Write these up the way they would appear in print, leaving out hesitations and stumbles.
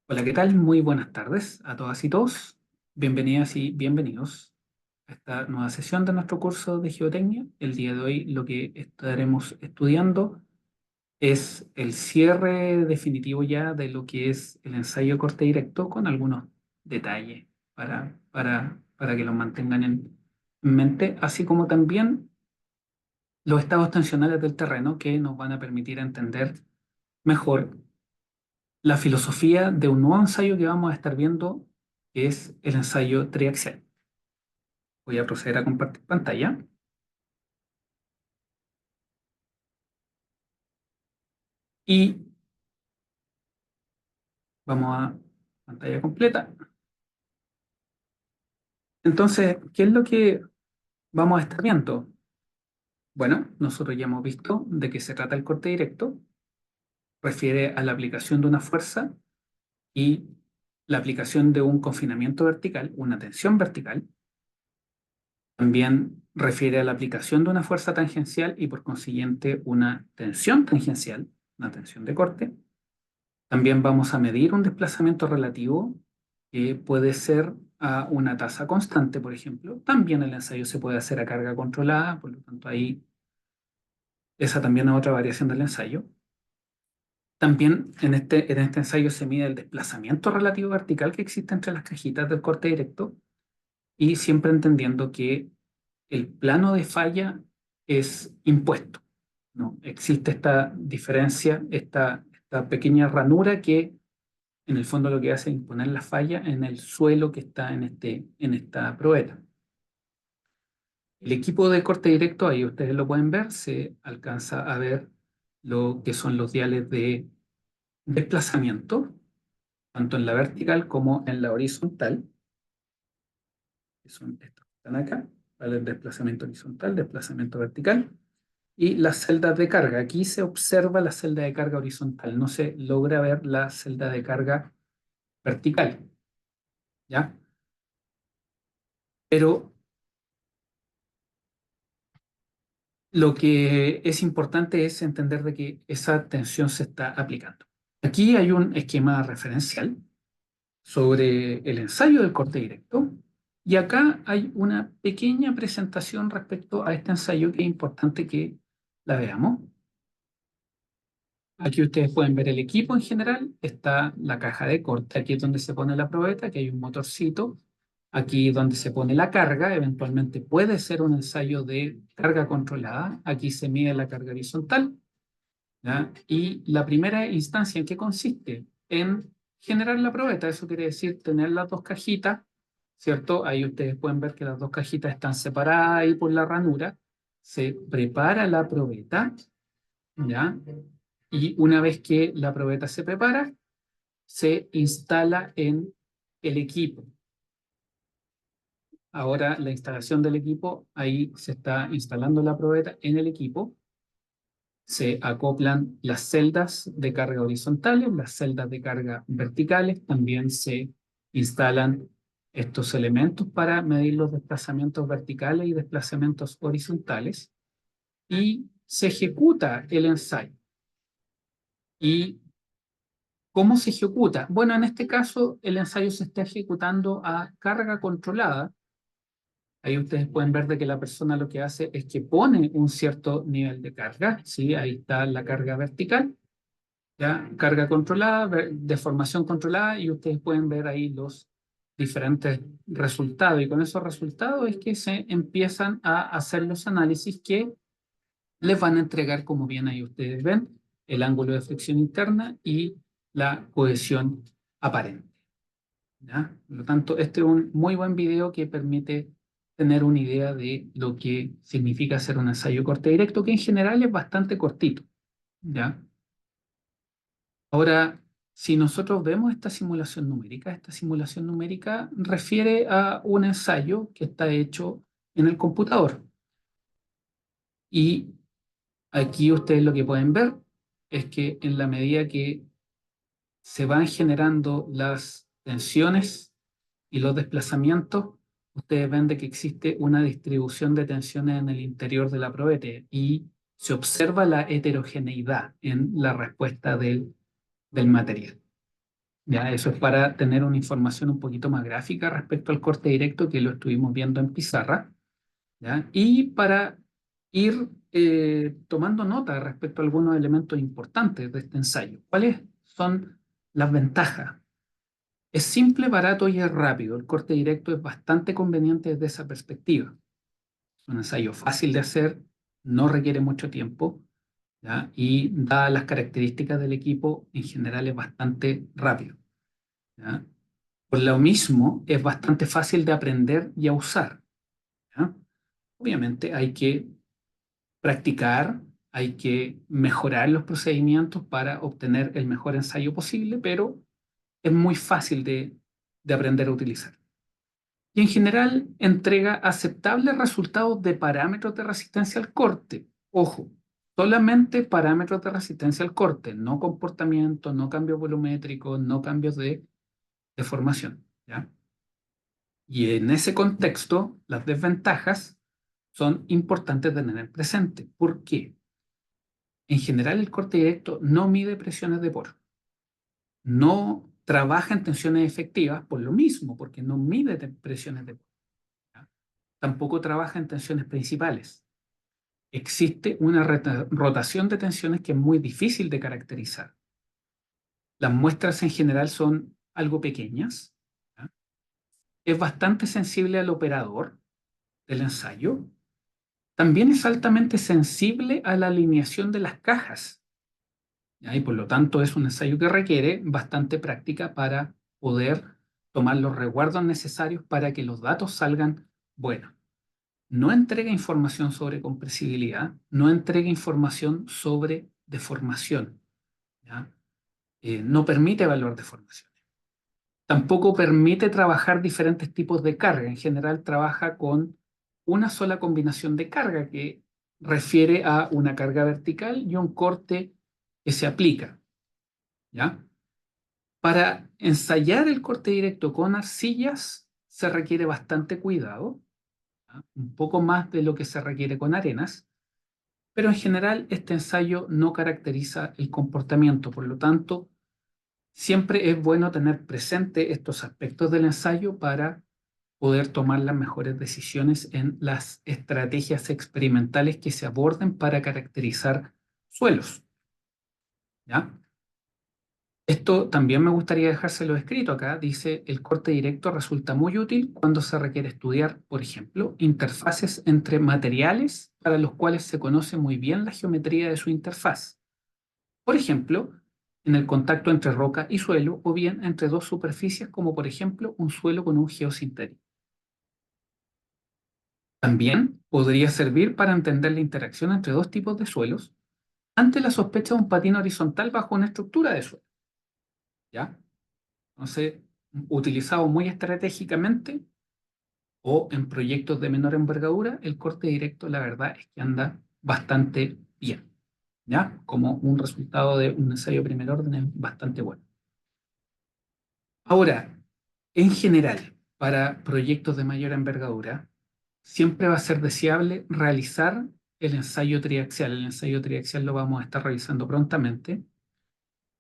Hola, ¿qué tal? Muy buenas tardes a todas y todos. Bienvenidas y bienvenidos a esta nueva sesión de nuestro curso de geotecnia. El día de hoy lo que estaremos estudiando es el cierre definitivo ya de lo que es el ensayo de corte directo con algunos detalles para que los mantengan en mente, así como también los estados tensionales del terreno que nos van a permitir entender mejor la filosofía de un nuevo ensayo que vamos a estar viendo, que es el ensayo triaxial. Voy a proceder a compartir pantalla y vamos a pantalla completa. Entonces, ¿qué es lo que vamos a estar viendo? Bueno, nosotros ya hemos visto de qué se trata el corte directo. Refiere a la aplicación de una fuerza y la aplicación de un confinamiento vertical, una tensión vertical. También refiere a la aplicación de una fuerza tangencial y por consiguiente una tensión tangencial, una tensión de corte. También vamos a medir un desplazamiento relativo que puede ser a una tasa constante, por ejemplo. También el ensayo se puede hacer a carga controlada, por lo tanto ahí esa también es otra variación del ensayo. También en este ensayo se mide el desplazamiento relativo vertical que existe entre las cajitas del corte directo y siempre entendiendo que el plano de falla es impuesto, ¿no? Existe esta diferencia, esta pequeña ranura que en el fondo lo que hace es imponer la falla en el suelo que está en esta probeta. El equipo de corte directo, ahí ustedes lo pueden ver, se alcanza a ver lo que son los diales de desplazamiento, tanto en la vertical como en la horizontal, que son estos que están acá, ¿vale? El desplazamiento horizontal, desplazamiento vertical, y las celdas de carga. Aquí se observa la celda de carga horizontal, no se logra ver la celda de carga vertical, ¿ya? Pero lo que es importante es entender de que esa tensión se está aplicando. Aquí hay un esquema referencial sobre el ensayo del corte directo y acá hay una pequeña presentación respecto a este ensayo que es importante que la veamos. Aquí ustedes pueden ver el equipo en general, está la caja de corte, aquí es donde se pone la probeta, aquí hay un motorcito, aquí donde se pone la carga, eventualmente puede ser un ensayo de carga controlada, aquí se mide la carga horizontal, ¿ya? Y la primera instancia, ¿en qué consiste? En generar la probeta, eso quiere decir tener las dos cajitas, ¿cierto? Ahí ustedes pueden ver que las dos cajitas están separadas ahí por la ranura, se prepara la probeta, ¿ya? Y una vez que la probeta se prepara, se instala en el equipo. Ahora la instalación del equipo, ahí se está instalando la probeta en el equipo. Se acoplan las celdas de carga horizontales, las celdas de carga verticales. También se instalan estos elementos para medir los desplazamientos verticales y desplazamientos horizontales. Y se ejecuta el ensayo. ¿Y cómo se ejecuta? Bueno, en este caso el ensayo se está ejecutando a carga controlada. Ahí ustedes pueden ver de que la persona lo que hace es que pone un cierto nivel de carga, ¿sí? Ahí está la carga vertical, ¿ya? Carga controlada, deformación controlada, y ustedes pueden ver ahí los diferentes resultados. Y con esos resultados es que se empiezan a hacer los análisis que les van a entregar, como bien ahí ustedes ven, el ángulo de fricción interna y la cohesión aparente, ¿ya? Por lo tanto, este es un muy buen video que permite tener una idea de lo que significa hacer un ensayo corte directo, que en general es bastante cortito, ¿ya? Ahora, si nosotros vemos esta simulación numérica refiere a un ensayo que está hecho en el computador. Y aquí ustedes lo que pueden ver es que en la medida que se van generando las tensiones y los desplazamientos, ustedes ven de que existe una distribución de tensiones en el interior de la probeta y se observa la heterogeneidad en la respuesta del material. Ya, eso es para tener una información un poquito más gráfica respecto al corte directo que lo estuvimos viendo en pizarra, ¿ya? Y para ir tomando nota respecto a algunos elementos importantes de este ensayo. ¿Cuáles son las ventajas? Es simple, barato y es rápido. El corte directo es bastante conveniente desde esa perspectiva. Es un ensayo fácil de hacer, no requiere mucho tiempo, ¿ya? Y dadas las características del equipo, en general es bastante rápido, ¿ya? Por lo mismo, es bastante fácil de aprender y a usar, ¿ya? Obviamente hay que practicar, hay que mejorar los procedimientos para obtener el mejor ensayo posible, pero es muy fácil de aprender a utilizar. Y en general entrega aceptables resultados de parámetros de resistencia al corte. Ojo, solamente parámetros de resistencia al corte, no comportamiento, no cambios volumétricos, no cambios de deformación, ¿ya? Y en ese contexto, las desventajas son importantes de tener presente. ¿Por qué? En general, el corte directo no mide presiones de poro. No trabaja en tensiones efectivas por lo mismo, porque no mide presiones de poro, ¿ya? Tampoco trabaja en tensiones principales. Existe una rotación de tensiones que es muy difícil de caracterizar. Las muestras en general son algo pequeñas, ¿ya? Es bastante sensible al operador del ensayo. También es altamente sensible a la alineación de las cajas, ¿ya? Y por lo tanto es un ensayo que requiere bastante práctica para poder tomar los resguardos necesarios para que los datos salgan buenos. No entrega información sobre compresibilidad, no entrega información sobre deformación, ¿ya? No permite evaluar deformaciones. Tampoco permite trabajar diferentes tipos de carga. En general trabaja con una sola combinación de carga que refiere a una carga vertical y un corte que se aplica, ¿ya? Para ensayar el corte directo con arcillas se requiere bastante cuidado, ¿ya? Un poco más de lo que se requiere con arenas, pero en general este ensayo no caracteriza el comportamiento, por lo tanto, siempre es bueno tener presente estos aspectos del ensayo para poder tomar las mejores decisiones en las estrategias experimentales que se aborden para caracterizar suelos, ¿ya? Esto también me gustaría dejárselo escrito acá. Dice, el corte directo resulta muy útil cuando se requiere estudiar, por ejemplo, interfaces entre materiales para los cuales se conoce muy bien la geometría de su interfaz. Por ejemplo, en el contacto entre roca y suelo o bien entre dos superficies como por ejemplo un suelo con un geosintético. También podría servir para entender la interacción entre dos tipos de suelos ante la sospecha de un patín horizontal bajo una estructura de suelo, ¿ya? Entonces, utilizado muy estratégicamente o en proyectos de menor envergadura, el corte directo, la verdad es que anda bastante bien, ¿ya? Como un resultado de un ensayo de primer orden es bastante bueno. Ahora, en general, para proyectos de mayor envergadura, siempre va a ser deseable realizar el ensayo triaxial. El ensayo triaxial lo vamos a estar revisando prontamente.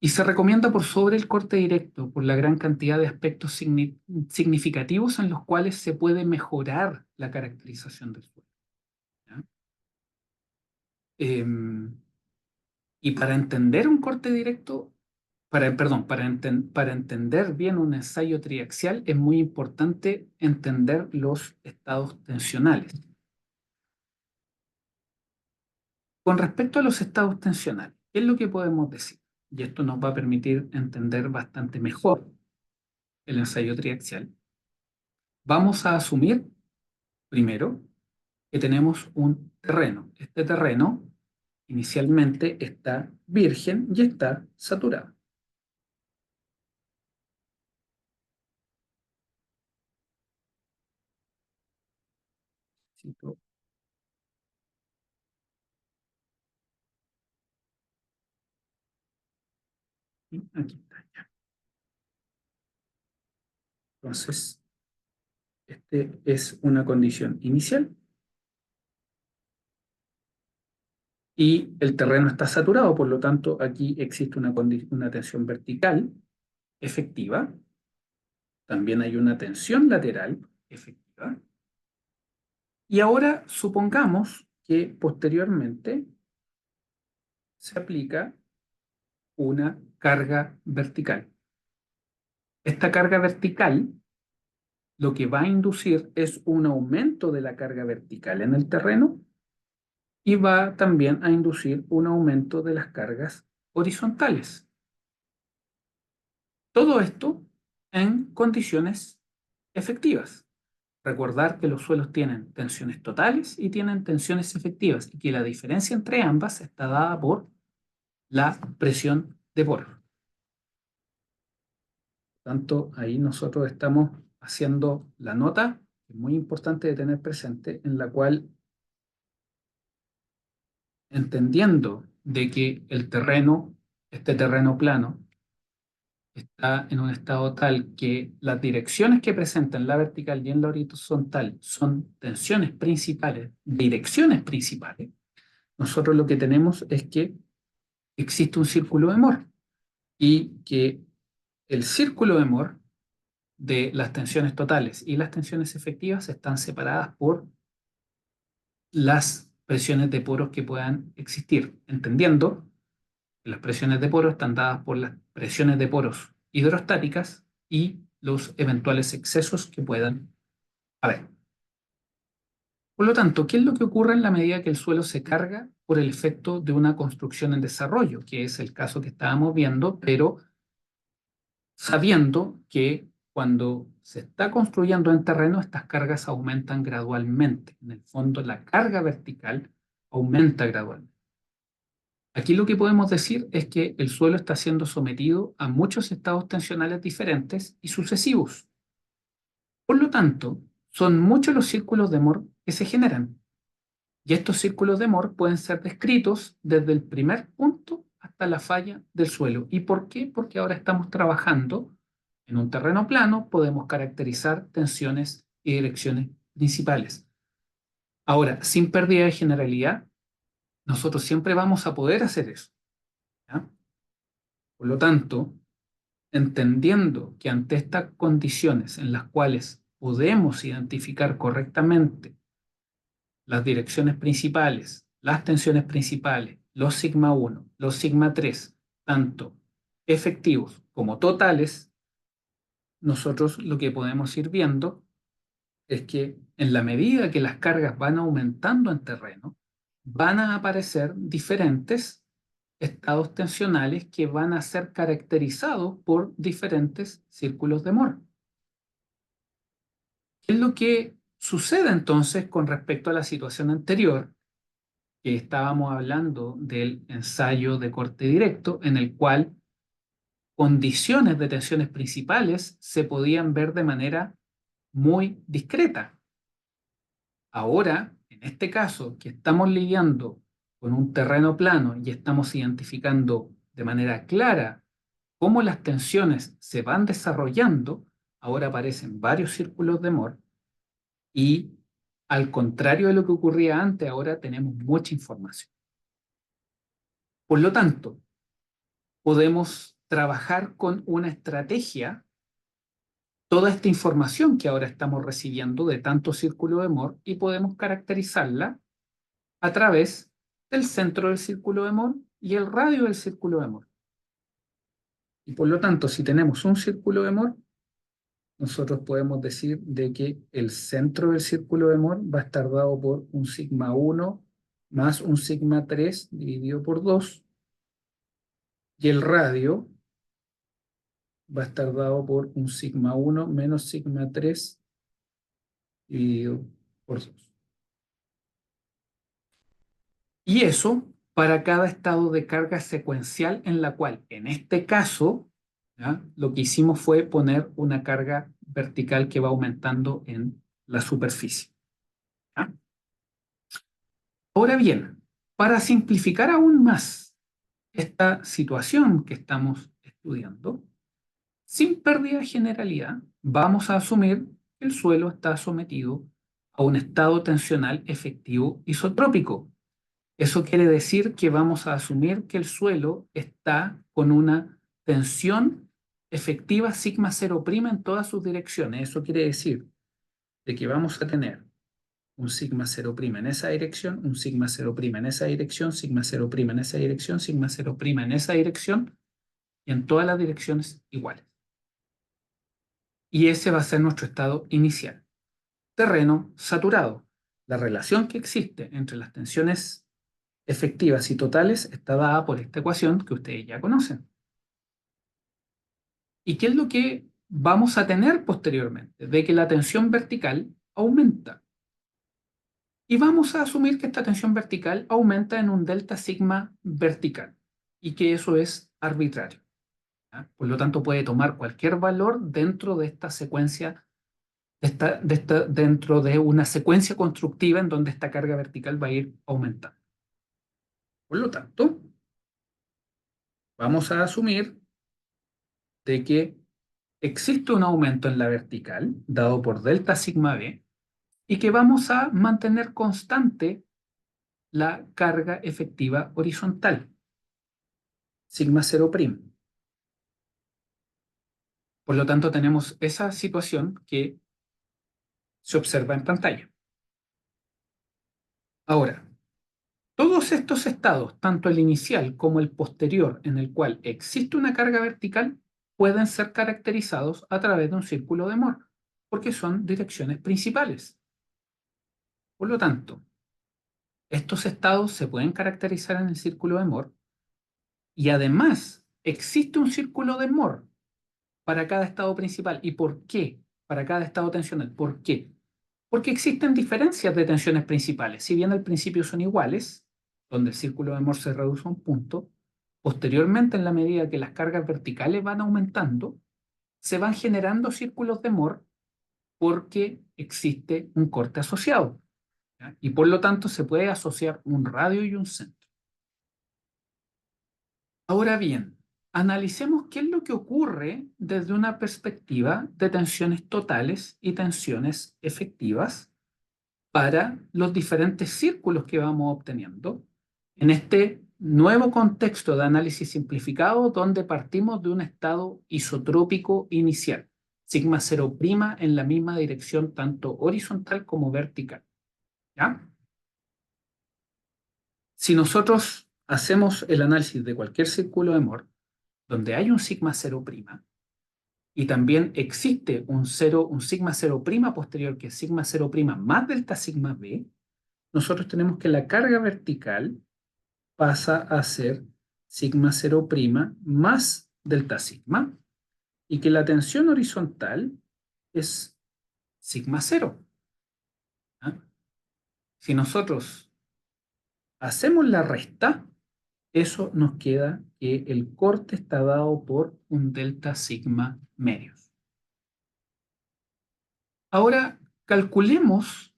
Y se recomienda por sobre el corte directo, por la gran cantidad de aspectos significativos en los cuales se puede mejorar la caracterización del suelo, ¿ya? Em, y para entender un corte directo, perdón, para entender bien un ensayo triaxial es muy importante entender los estados tensionales. Con respecto a los estados tensionales, ¿qué es lo que podemos decir? Y esto nos va a permitir entender bastante mejor el ensayo triaxial. Vamos a asumir primero que tenemos un terreno. Este terreno inicialmente está virgen y está saturado. Aquí está. Entonces, este es una condición inicial y el terreno está saturado, por lo tanto, aquí existe una tensión vertical efectiva, también hay una tensión lateral efectiva, y ahora supongamos que posteriormente se aplica una carga vertical. Esta carga vertical lo que va a inducir es un aumento de la carga vertical en el terreno y va también a inducir un aumento de las cargas horizontales. Todo esto en condiciones efectivas. Recordar que los suelos tienen tensiones totales y tienen tensiones efectivas y que la diferencia entre ambas está dada por la presión de poros. Por tanto, ahí nosotros estamos haciendo la nota, que es muy importante de tener presente, en la cual, entendiendo de que el terreno, este terreno plano, está en un estado tal que las direcciones que presenta en la vertical y en la horizontal son tensiones principales, direcciones principales, nosotros lo que tenemos es que existe un círculo de Moore y que el círculo de Moore de las tensiones totales y las tensiones efectivas están separadas por las presiones de poros que puedan existir, entendiendo que las presiones de poros están dadas por las presiones de poros hidrostáticas y los eventuales excesos que puedan haber. Por lo tanto, ¿qué es lo que ocurre en la medida que el suelo se carga por el efecto de una construcción en desarrollo? Que es el caso que estábamos viendo, pero sabiendo que cuando se está construyendo en terreno, estas cargas aumentan gradualmente. En el fondo, la carga vertical aumenta gradualmente. Aquí lo que podemos decir es que el suelo está siendo sometido a muchos estados tensionales diferentes y sucesivos. Por lo tanto, son muchos los círculos de Moore que se generan. Y estos círculos de Moore pueden ser descritos desde el primer punto hasta la falla del suelo. ¿Y por qué? Porque ahora estamos trabajando en un terreno plano, podemos caracterizar tensiones y direcciones principales. Ahora, sin pérdida de generalidad, nosotros siempre vamos a poder hacer eso, ¿ya? Por lo tanto, entendiendo que ante estas condiciones en las cuales podemos identificar correctamente las direcciones principales, las tensiones principales, los sigma 1, los sigma 3, tanto efectivos como totales, nosotros lo que podemos ir viendo es que en la medida que las cargas van aumentando en terreno, van a aparecer diferentes estados tensionales que van a ser caracterizados por diferentes círculos de Moore. ¿Qué es lo que sucede entonces con respecto a la situación anterior? Que estábamos hablando del ensayo de corte directo, en el cual condiciones de tensiones principales se podían ver de manera muy discreta. Ahora, en este caso, que estamos lidiando con un terreno plano y estamos identificando de manera clara cómo las tensiones se van desarrollando, ahora aparecen varios círculos de Moore y, al contrario de lo que ocurría antes, ahora tenemos mucha información. Por lo tanto, podemos trabajar con una estrategia toda esta información que ahora estamos recibiendo de tanto círculo de Moore y podemos caracterizarla a través del centro del círculo de Moore y el radio del círculo de Moore. Y por lo tanto, si tenemos un círculo de Moore, nosotros podemos decir de que el centro del círculo de Moore va a estar dado por un sigma 1 más un sigma 3 dividido por 2, y el radio va a estar dado por un sigma 1 menos sigma 3 dividido por 2. Y eso para cada estado de carga secuencial en la cual, en este caso, ¿ya?, lo que hicimos fue poner una carga vertical que va aumentando en la superficie, ¿ya? Ahora bien, para simplificar aún más esta situación que estamos estudiando, sin pérdida de generalidad, vamos a asumir que el suelo está sometido a un estado tensional efectivo isotrópico. Eso quiere decir que vamos a asumir que el suelo está con una tensión efectiva sigma 0' en todas sus direcciones. Eso quiere decir de que vamos a tener un sigma 0' en esa dirección, un sigma 0' en esa dirección, sigma 0' en esa dirección, sigma 0' en esa dirección, y en todas las direcciones iguales. Y ese va a ser nuestro estado inicial. Terreno saturado. La relación que existe entre las tensiones efectivas y totales está dada por esta ecuación que ustedes ya conocen. ¿Y qué es lo que vamos a tener posteriormente? De que la tensión vertical aumenta. Y vamos a asumir que esta tensión vertical aumenta en un delta sigma vertical y que eso es arbitrario. ¿Ya? Por lo tanto, puede tomar cualquier valor dentro de esta secuencia, dentro de una secuencia constructiva en donde esta carga vertical va a ir aumentando. Por lo tanto, vamos a asumir de que existe un aumento en la vertical dado por delta sigma b y que vamos a mantener constante la carga efectiva horizontal, sigma 0'. Por lo tanto, tenemos esa situación que se observa en pantalla. Ahora, todos estos estados, tanto el inicial como el posterior, en el cual existe una carga vertical, pueden ser caracterizados a través de un círculo de Moore, porque son direcciones principales. Por lo tanto, estos estados se pueden caracterizar en el círculo de Moore y además existe un círculo de Moore para cada estado principal. ¿Y por qué? Para cada estado tensional. ¿Por qué? Porque existen diferencias de tensiones principales. Si bien al principio son iguales, donde el círculo de Moore se reduce a un punto, posteriormente, en la medida que las cargas verticales van aumentando, se van generando círculos de Moore porque existe un corte asociado. ¿Ya? Y por lo tanto se puede asociar un radio y un centro. Ahora bien, analicemos qué es lo que ocurre desde una perspectiva de tensiones totales y tensiones efectivas para los diferentes círculos que vamos obteniendo en este nuevo contexto de análisis simplificado donde partimos de un estado isotrópico inicial, sigma 0' en la misma dirección tanto horizontal como vertical. ¿Ya? Si nosotros hacemos el análisis de cualquier círculo de Moore, donde hay un sigma 0' y también existe un sigma 0' posterior que es sigma 0' más delta sigma b, nosotros tenemos que la carga vertical pasa a ser sigma 0' más delta sigma y que la tensión horizontal es sigma 0. ¿Ah? Si nosotros hacemos la resta, eso nos queda que el corte está dado por un delta sigma medios. Ahora calculemos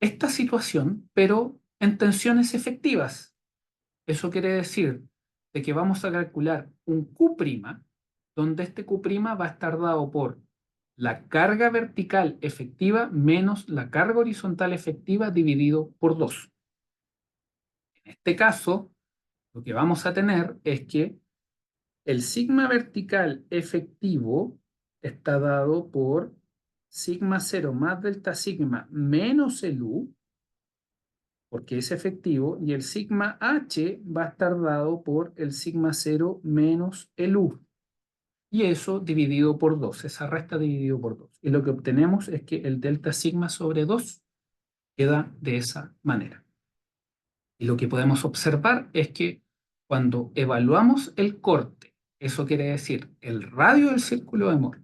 esta situación, pero en tensiones efectivas. Eso quiere decir de que vamos a calcular un Q', donde este Q' va a estar dado por la carga vertical efectiva menos la carga horizontal efectiva dividido por 2. En este caso, lo que vamos a tener es que el sigma vertical efectivo está dado por sigma 0 más delta sigma menos el U, porque es efectivo, y el sigma h va a estar dado por el sigma 0 menos el u. Y eso dividido por 2, esa resta dividido por 2. Y lo que obtenemos es que el delta sigma sobre 2 queda de esa manera. Y lo que podemos observar es que cuando evaluamos el corte, eso quiere decir el radio del círculo de Moore,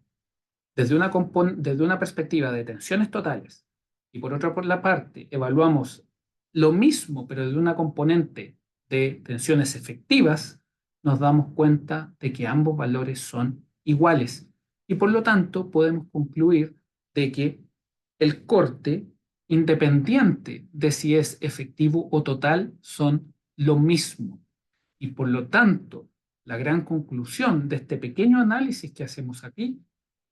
desde una perspectiva de tensiones totales, y por otra por la parte evaluamos lo mismo, pero de una componente de tensiones efectivas, nos damos cuenta de que ambos valores son iguales. Y por lo tanto podemos concluir de que el corte, independiente de si es efectivo o total, son lo mismo. Y por lo tanto, la gran conclusión de este pequeño análisis que hacemos aquí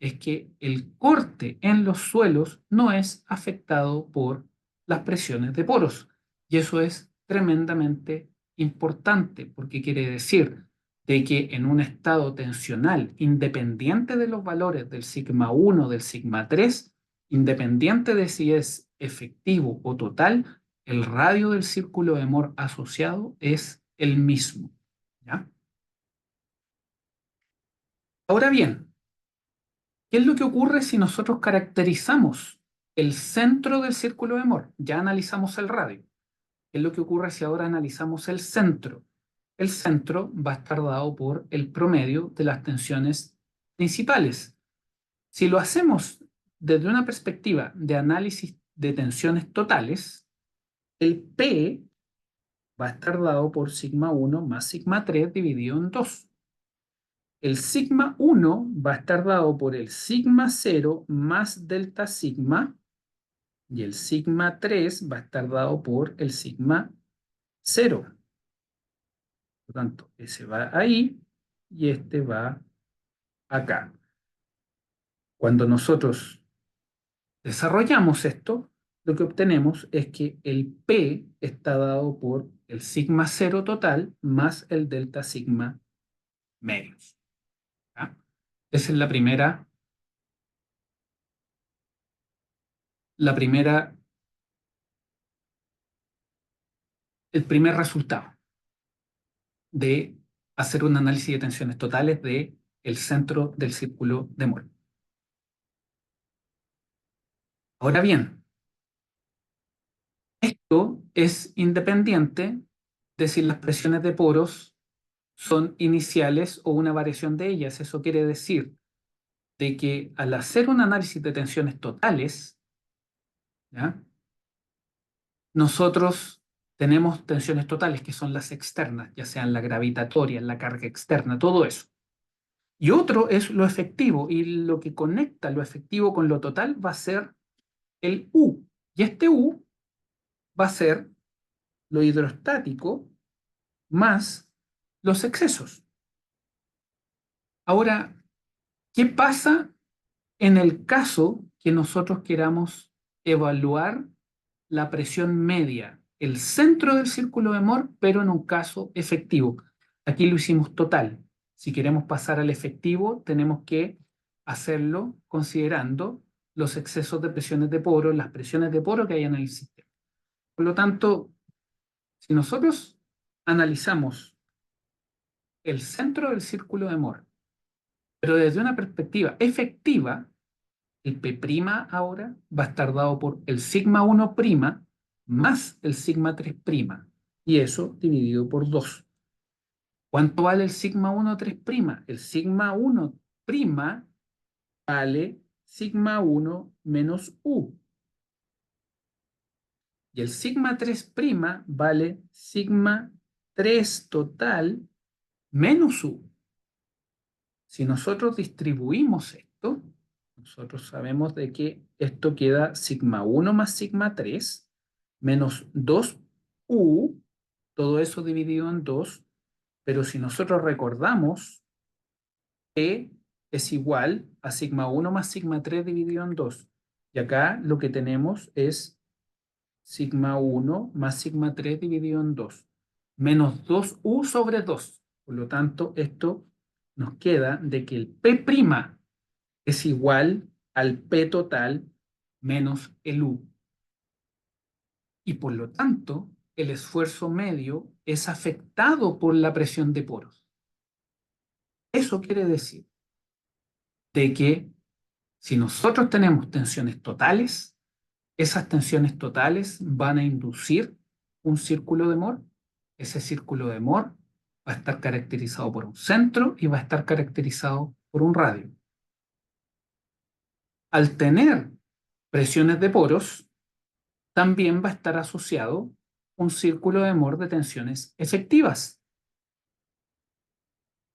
es que el corte en los suelos no es afectado por las presiones de poros. Y eso es tremendamente importante porque quiere decir de que en un estado tensional, independiente de los valores del sigma 1, del sigma 3, independiente de si es efectivo o total, el radio del círculo de Moore asociado es el mismo. ¿Ya? Ahora bien, ¿qué es lo que ocurre si nosotros caracterizamos el centro del círculo de Moore? Ya analizamos el radio. ¿Qué es lo que ocurre si ahora analizamos el centro? El centro va a estar dado por el promedio de las tensiones principales. Si lo hacemos desde una perspectiva de análisis de tensiones totales, el P va a estar dado por sigma 1 más sigma 3 dividido en 2. El sigma 1 va a estar dado por el sigma 0 más delta sigma y el sigma 3 va a estar dado por el sigma 0. Por lo tanto, ese va ahí y este va acá. Cuando nosotros desarrollamos esto, lo que obtenemos es que el P está dado por el sigma 0 total más el delta sigma medios. ¿Ya? Esa es la primera, el primer resultado de hacer un análisis de tensiones totales de el centro del círculo de Moore. Ahora bien, esto es independiente de si las presiones de poros son iniciales o una variación de ellas. Eso quiere decir de que al hacer un análisis de tensiones totales, ¿ya? Nosotros tenemos tensiones totales que son las externas, ya sean la gravitatoria, la carga externa, todo eso. Y otro es lo efectivo, y lo que conecta lo efectivo con lo total va a ser el U. Y este U va a ser lo hidrostático más los excesos. Ahora, ¿qué pasa en el caso que nosotros queramos evaluar la presión media, el centro del círculo de Moore, pero en un caso efectivo? Aquí lo hicimos total. Si queremos pasar al efectivo, tenemos que hacerlo considerando los excesos de presiones de poro, las presiones de poro que hay en el sistema. Por lo tanto, si nosotros analizamos el centro del círculo de Moore, pero desde una perspectiva efectiva, el P' ahora va a estar dado por el sigma 1' más el sigma 3', y eso dividido por 2. ¿Cuánto vale el sigma 1 3'? El sigma 1' vale sigma 1 menos U. Y el sigma 3' vale sigma 3 total menos U. Si nosotros distribuimos esto, nosotros sabemos de que esto queda sigma 1 más sigma 3 menos 2U, todo eso dividido en 2, pero si nosotros recordamos, E es igual a sigma 1 más sigma 3 dividido en 2. Y acá lo que tenemos es sigma 1 más sigma 3 dividido en 2, menos 2U sobre 2. Por lo tanto, esto nos queda de que el P' es igual al P total menos el U. Y por lo tanto, el esfuerzo medio es afectado por la presión de poros. Eso quiere decir de que si nosotros tenemos tensiones totales, esas tensiones totales van a inducir un círculo de Moore. Ese círculo de Moore va a estar caracterizado por un centro y va a estar caracterizado por un radio. Al tener presiones de poros, también va a estar asociado un círculo de Moore de tensiones efectivas.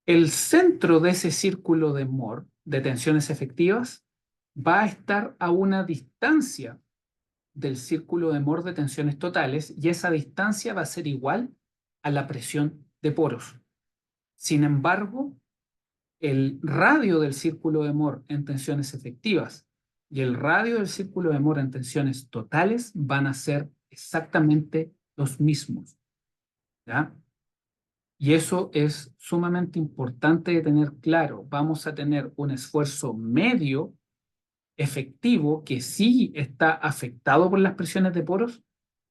El centro de ese círculo de Moore de tensiones efectivas va a estar a una distancia del círculo de Moore de tensiones totales y esa distancia va a ser igual a la presión de poros. Sin embargo, el radio del círculo de Moore en tensiones efectivas y el radio del círculo de Moore en tensiones totales van a ser exactamente los mismos. ¿Ya? Y eso es sumamente importante de tener claro. Vamos a tener un esfuerzo medio efectivo que sí está afectado por las presiones de poros,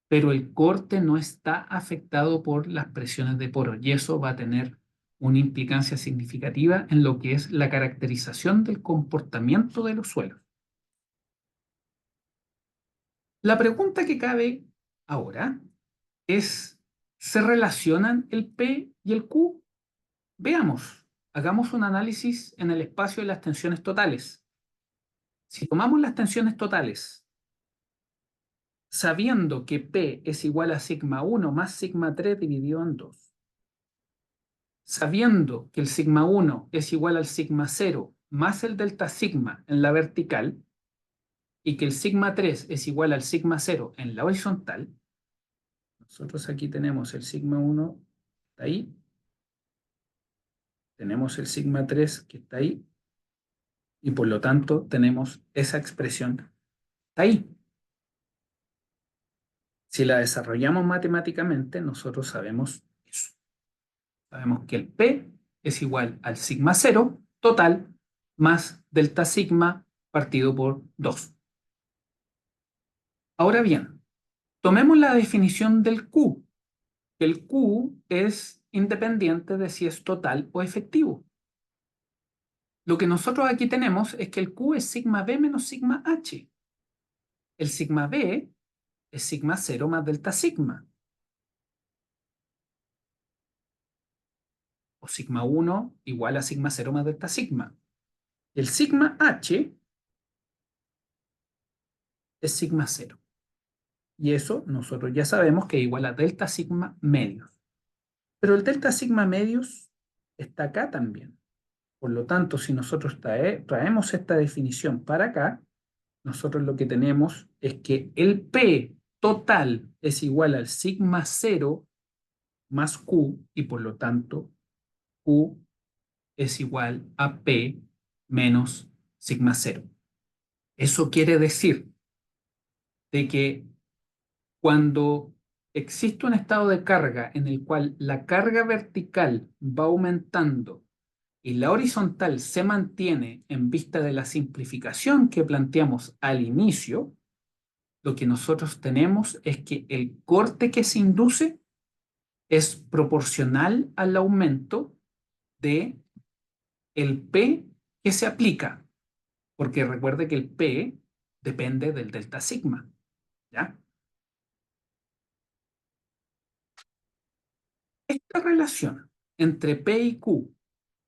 pero el corte no está afectado por las presiones de poros y eso va a tener una implicancia significativa en lo que es la caracterización del comportamiento de los suelos. La pregunta que cabe ahora es, ¿se relacionan el P y el Q? Veamos, hagamos un análisis en el espacio de las tensiones totales. Si tomamos las tensiones totales, sabiendo que P es igual a sigma 1 más sigma 3 dividido en 2, sabiendo que el sigma 1 es igual al sigma 0 más el delta sigma en la vertical y que el sigma 3 es igual al sigma 0 en la horizontal, nosotros aquí tenemos el sigma 1 está ahí, tenemos el sigma 3 que está ahí y por lo tanto tenemos esa expresión está ahí. Si la desarrollamos matemáticamente, nosotros sabemos eso. Sabemos que el P es igual al sigma 0 total más delta sigma partido por 2. Ahora bien, tomemos la definición del Q. El Q es independiente de si es total o efectivo. Lo que nosotros aquí tenemos es que el Q es sigma B menos sigma H. El sigma B es sigma 0 más delta sigma. O sigma 1 igual a sigma 0 más delta sigma. El sigma H es sigma 0. Y eso nosotros ya sabemos que es igual a delta sigma medios. Pero el delta sigma medios está acá también. Por lo tanto, si nosotros traemos esta definición para acá, nosotros lo que tenemos es que el P total es igual al sigma 0 más Q y por lo tanto Q es igual a P menos sigma 0. Eso quiere decir de que cuando existe un estado de carga en el cual la carga vertical va aumentando y la horizontal se mantiene en vista de la simplificación que planteamos al inicio, lo que nosotros tenemos es que el corte que se induce es proporcional al aumento de el P que se aplica, porque recuerde que el P depende del delta sigma, ¿ya? Esta relación entre P y Q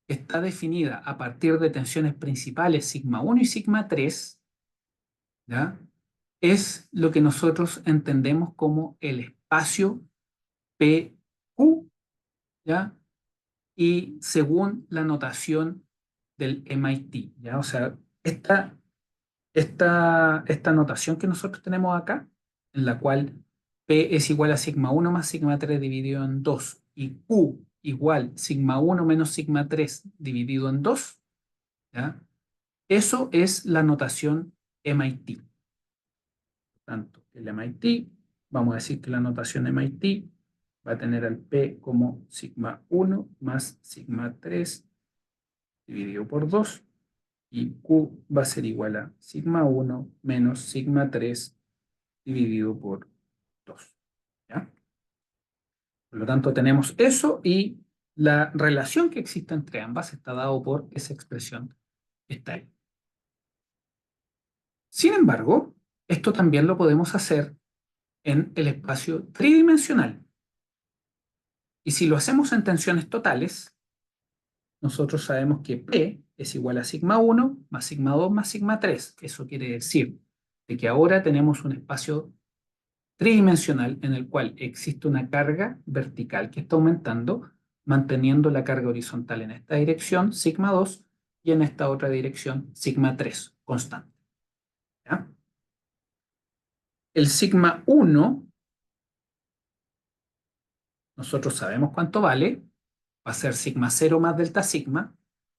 está definida a partir de tensiones principales sigma 1 y sigma 3, ¿ya? Es lo que nosotros entendemos como el espacio PQ, ¿ya? Y según la notación del MIT, ¿ya? O sea, esta notación que nosotros tenemos acá, en la cual P es igual a sigma 1 más sigma 3 dividido en 2 y Q igual sigma 1 menos sigma 3 dividido en 2, ¿ya? Eso es la notación MIT. Por tanto, el MIT, vamos a decir que la notación MIT va a tener al P como sigma 1 más sigma 3 dividido por 2 y Q va a ser igual a sigma 1 menos sigma 3 dividido por 2. ¿Ya? Por lo tanto, tenemos eso y la relación que existe entre ambas está dado por esa expresión que está ahí. Sin embargo, esto también lo podemos hacer en el espacio tridimensional. Y si lo hacemos en tensiones totales, nosotros sabemos que P es igual a sigma 1 más sigma 2 más sigma 3. Eso quiere decir de que ahora tenemos un espacio tridimensional en el cual existe una carga vertical que está aumentando, manteniendo la carga horizontal en esta dirección, sigma 2, y en esta otra dirección, sigma 3, constante. ¿Ya? El sigma 1, nosotros sabemos cuánto vale, va a ser sigma 0 más delta sigma,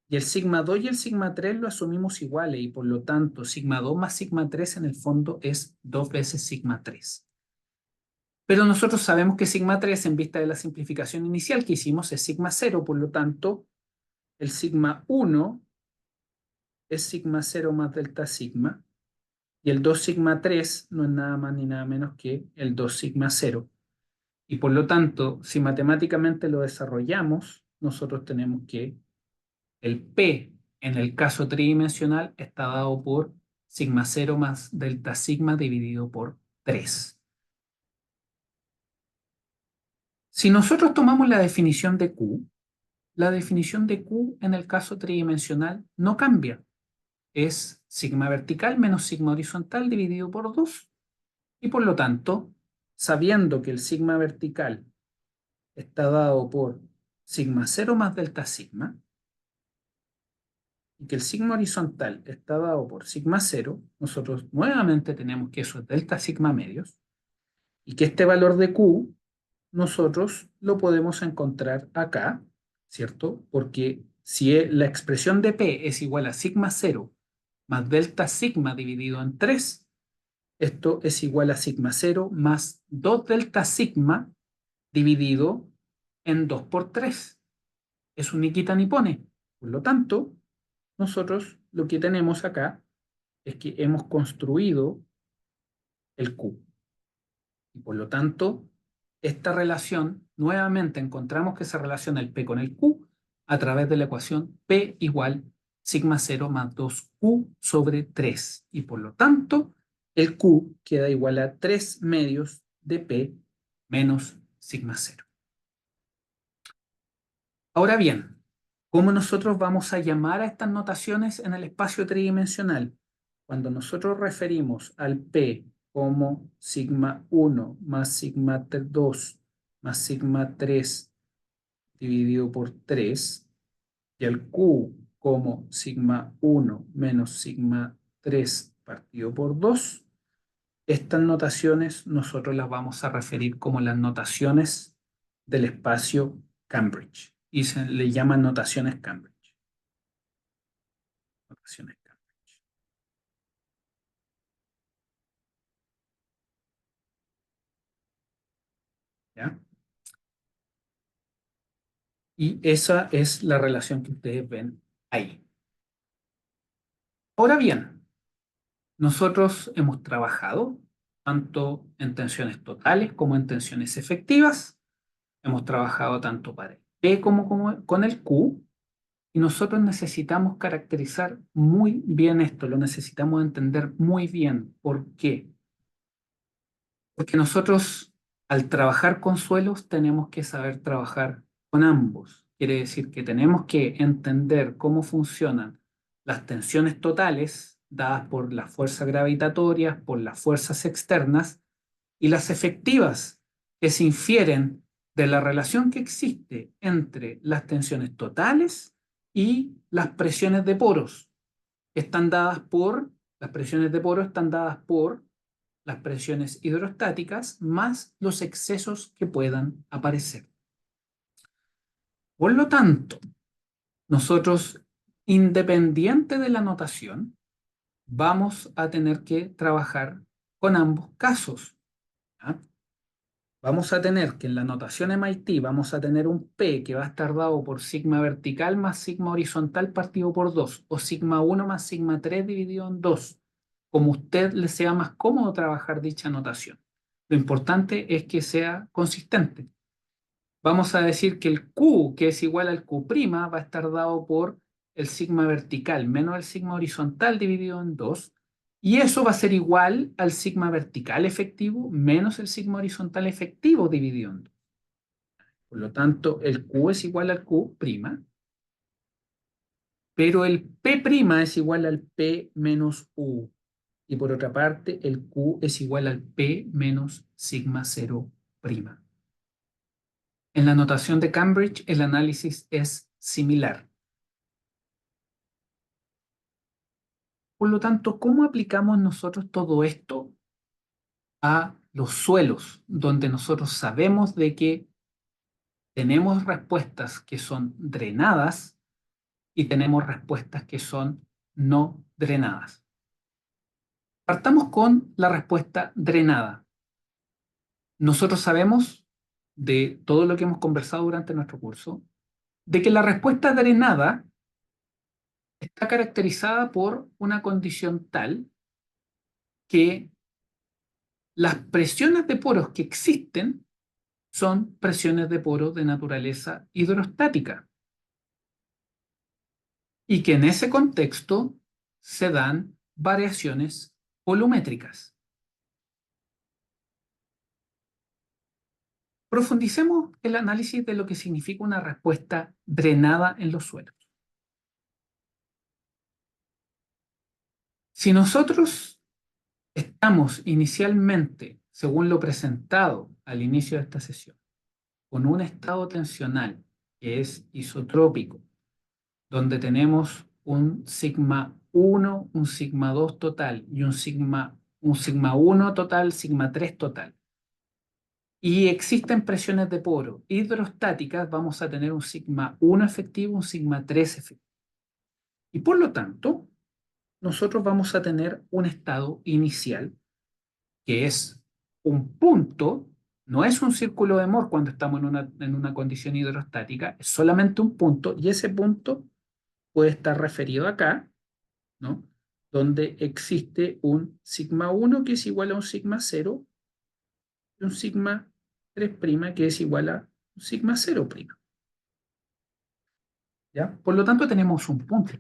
y el sigma 2 y el sigma 3 lo asumimos iguales, y por lo tanto, sigma 2 más sigma 3 en el fondo es 2 veces sigma 3. Pero nosotros sabemos que sigma 3 en vista de la simplificación inicial que hicimos es sigma 0, por lo tanto, el sigma 1 es sigma 0 más delta sigma, y el 2 sigma 3 no es nada más ni nada menos que el 2 sigma 0. Y por lo tanto, si matemáticamente lo desarrollamos, nosotros tenemos que el P en el caso tridimensional está dado por sigma 0 más delta sigma dividido por 3. Si nosotros tomamos la definición de Q, la definición de Q en el caso tridimensional no cambia. Es sigma vertical menos sigma horizontal dividido por 2. Y por lo tanto, sabiendo que el sigma vertical está dado por sigma 0 más delta sigma, y que el sigma horizontal está dado por sigma 0, nosotros nuevamente tenemos que eso es delta sigma medios, y que este valor de Q nosotros lo podemos encontrar acá, ¿cierto? Porque si la expresión de P es igual a sigma 0 más delta sigma dividido en 3, esto es igual a sigma 0 más 2 delta sigma dividido en 2 por 3. Es un ni quita ni pone. Por lo tanto, nosotros lo que tenemos acá es que hemos construido el Q. Y por lo tanto, esta relación, nuevamente encontramos que se relaciona el P con el Q a través de la ecuación P igual sigma 0 más 2Q sobre 3. Y por lo tanto, el Q queda igual a 3 medios de P menos sigma 0. Ahora bien, ¿cómo nosotros vamos a llamar a estas notaciones en el espacio tridimensional? Cuando nosotros referimos al P como sigma 1 más sigma 2 más sigma 3 dividido por 3 y al Q como sigma 1 menos sigma 3 partido por 2, estas notaciones nosotros las vamos a referir como las notaciones del espacio Cambridge y se le llaman notaciones Cambridge. Notaciones Cambridge. ¿Ya? Y esa es la relación que ustedes ven ahí. Ahora bien, nosotros hemos trabajado tanto en tensiones totales como en tensiones efectivas. Hemos trabajado tanto para el P como con el Q. Y nosotros necesitamos caracterizar muy bien esto, lo necesitamos entender muy bien. ¿Por qué? Porque nosotros al trabajar con suelos tenemos que saber trabajar con ambos. Quiere decir que tenemos que entender cómo funcionan las tensiones totales dadas por las fuerzas gravitatorias, por las fuerzas externas y las efectivas que se infieren de la relación que existe entre las tensiones totales y las presiones de poros. Las presiones de poros están dadas por las presiones hidrostáticas más los excesos que puedan aparecer. Por lo tanto, nosotros, independiente de la notación, vamos a tener que trabajar con ambos casos. ¿Ya? Vamos a tener que en la notación MIT vamos a tener un P que va a estar dado por sigma vertical más sigma horizontal partido por 2 o sigma 1 más sigma 3 dividido en 2, como a usted le sea más cómodo trabajar dicha notación. Lo importante es que sea consistente. Vamos a decir que el Q, que es igual al Q', va a estar dado por el sigma vertical menos el sigma horizontal dividido en 2, y eso va a ser igual al sigma vertical efectivo menos el sigma horizontal efectivo dividido en 2. Por lo tanto, el Q es igual al Q', pero el P' es igual al P menos U. Y por otra parte, el Q es igual al P menos sigma 0'. En la notación de Cambridge, el análisis es similar. Por lo tanto, ¿cómo aplicamos nosotros todo esto a los suelos, donde nosotros sabemos de que tenemos respuestas que son drenadas y tenemos respuestas que son no drenadas? Partamos con la respuesta drenada. nosotros sabemos de todo lo que hemos conversado durante nuestro curso, de que la respuesta drenada está caracterizada por una condición tal que las presiones de poros que existen son presiones de poros de naturaleza hidrostática y que en ese contexto se dan variaciones volumétricas. Profundicemos el análisis de lo que significa una respuesta drenada en los suelos. Si nosotros estamos inicialmente, según lo presentado al inicio de esta sesión, con un estado tensional que es isotrópico, donde tenemos un sigma 1, un sigma 2 total y un sigma 1 total, sigma 3 total, y existen presiones de poro hidrostáticas, vamos a tener un sigma 1 efectivo, un sigma 3 efectivo. Y por lo tanto, nosotros vamos a tener un estado inicial que es un punto, no es un círculo de Moore cuando estamos en una condición hidrostática, es solamente un punto y ese punto puede estar referido acá, ¿no? Donde existe un sigma 1 que es igual a un sigma 0 y un sigma 3' que es igual a un sigma 0'. ¿Ya? Por lo tanto, tenemos un punto.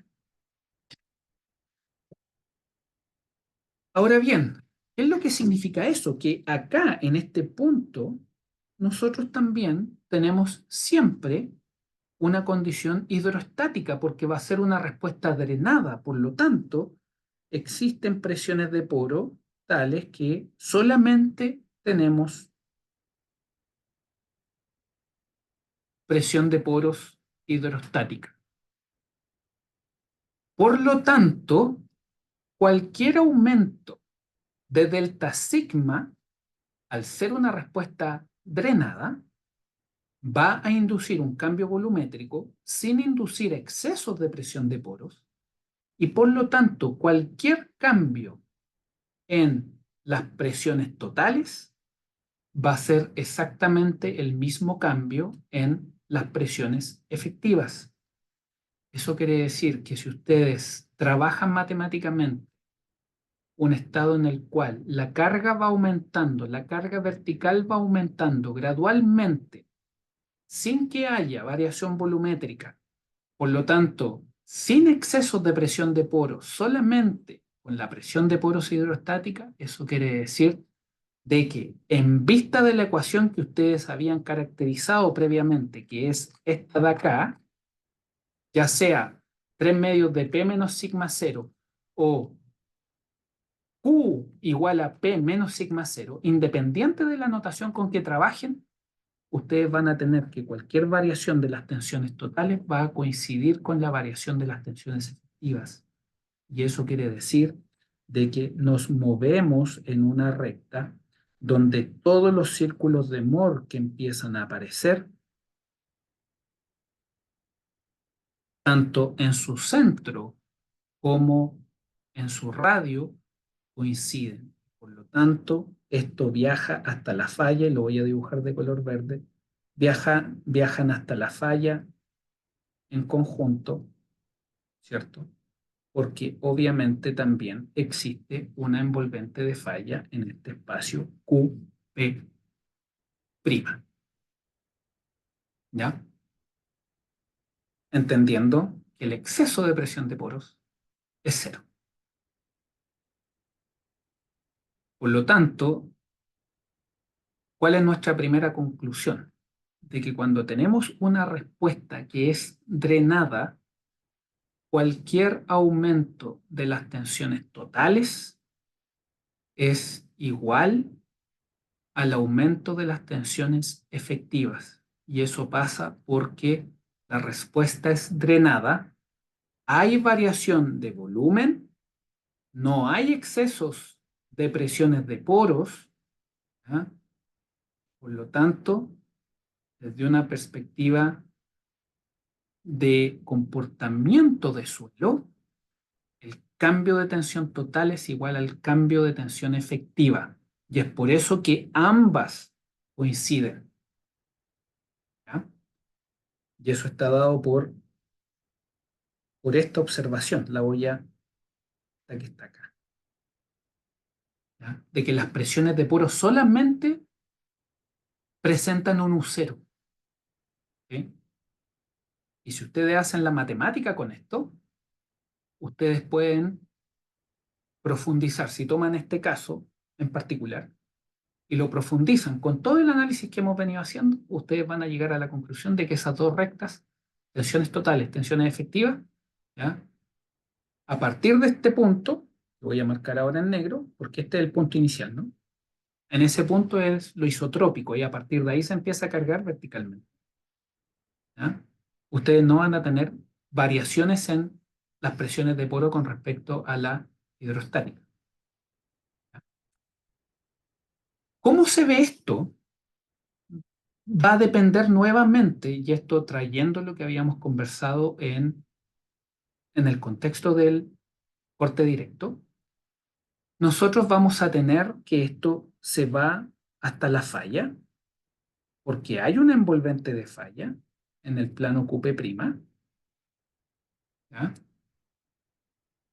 Ahora bien, ¿qué es lo que significa eso? Que acá, en este punto, nosotros también tenemos siempre una condición hidrostática porque va a ser una respuesta drenada. Por lo tanto, existen presiones de poro tales que solamente tenemos presión de poros hidrostática. Por lo tanto, cualquier aumento de delta sigma, al ser una respuesta drenada, va a inducir un cambio volumétrico sin inducir excesos de presión de poros y por lo tanto cualquier cambio en las presiones totales va a ser exactamente el mismo cambio en las presiones efectivas. Eso quiere decir que si ustedes trabajan matemáticamente un estado en el cual la carga va aumentando, la carga vertical va aumentando gradualmente, sin que haya variación volumétrica, por lo tanto, sin excesos de presión de poros, solamente con la presión de poros hidrostática, eso quiere decir de que en vista de la ecuación que ustedes habían caracterizado previamente, que es esta de acá, ya sea 3 medios de P menos sigma 0 o Q igual a P menos sigma 0, independiente de la notación con que trabajen, ustedes van a tener que cualquier variación de las tensiones totales va a coincidir con la variación de las tensiones efectivas. Y eso quiere decir de que nos movemos en una recta donde todos los círculos de Moore que empiezan a aparecer, tanto en su centro como en su radio, coinciden. Por lo tanto, esto viaja hasta la falla, y lo voy a dibujar de color verde, viajan hasta la falla en conjunto, ¿cierto? Porque obviamente también existe una envolvente de falla en este espacio QP'. ¿Ya? Entendiendo que el exceso de presión de poros es cero. Por lo tanto, ¿cuál es nuestra primera conclusión? De que cuando tenemos una respuesta que es drenada, cualquier aumento de las tensiones totales es igual al aumento de las tensiones efectivas. Y eso pasa porque la respuesta es drenada, hay variación de volumen, no hay excesos de presiones de poros, ¿ya? Por lo tanto, desde una perspectiva de comportamiento de suelo, el cambio de tensión total es igual al cambio de tensión efectiva. Y es por eso que ambas coinciden. ¿Ya? Y eso está dado por esta observación. La voy a... La que está acá. ¿Ya? De que las presiones de poro solamente presentan un U0. ¿Sí? Y si ustedes hacen la matemática con esto, ustedes pueden profundizar. Si toman este caso en particular y lo profundizan con todo el análisis que hemos venido haciendo, ustedes van a llegar a la conclusión de que esas dos rectas, tensiones totales, tensiones efectivas, ¿ya? A partir de este punto, lo voy a marcar ahora en negro, porque este es el punto inicial, ¿no? En ese punto es lo isotrópico y a partir de ahí se empieza a cargar verticalmente. ¿Ya? Ustedes no van a tener variaciones en las presiones de poro con respecto a la hidrostática. ¿Cómo se ve esto? Va a depender nuevamente, y esto trayendo lo que habíamos conversado en el contexto del corte directo, nosotros vamos a tener que esto se va hasta la falla, porque hay un envolvente de falla en el plano QP', ¿ya?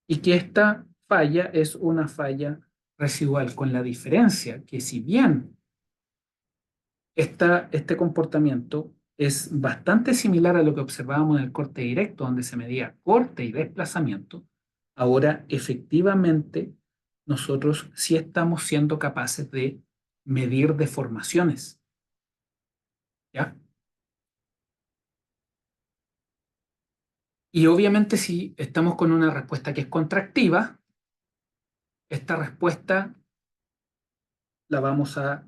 Y que esta falla es una falla residual, con la diferencia que si bien este comportamiento es bastante similar a lo que observábamos en el corte directo, donde se medía corte y desplazamiento, ahora efectivamente nosotros sí estamos siendo capaces de medir deformaciones, ¿ya? Y obviamente si estamos con una respuesta que es contractiva, esta respuesta la vamos a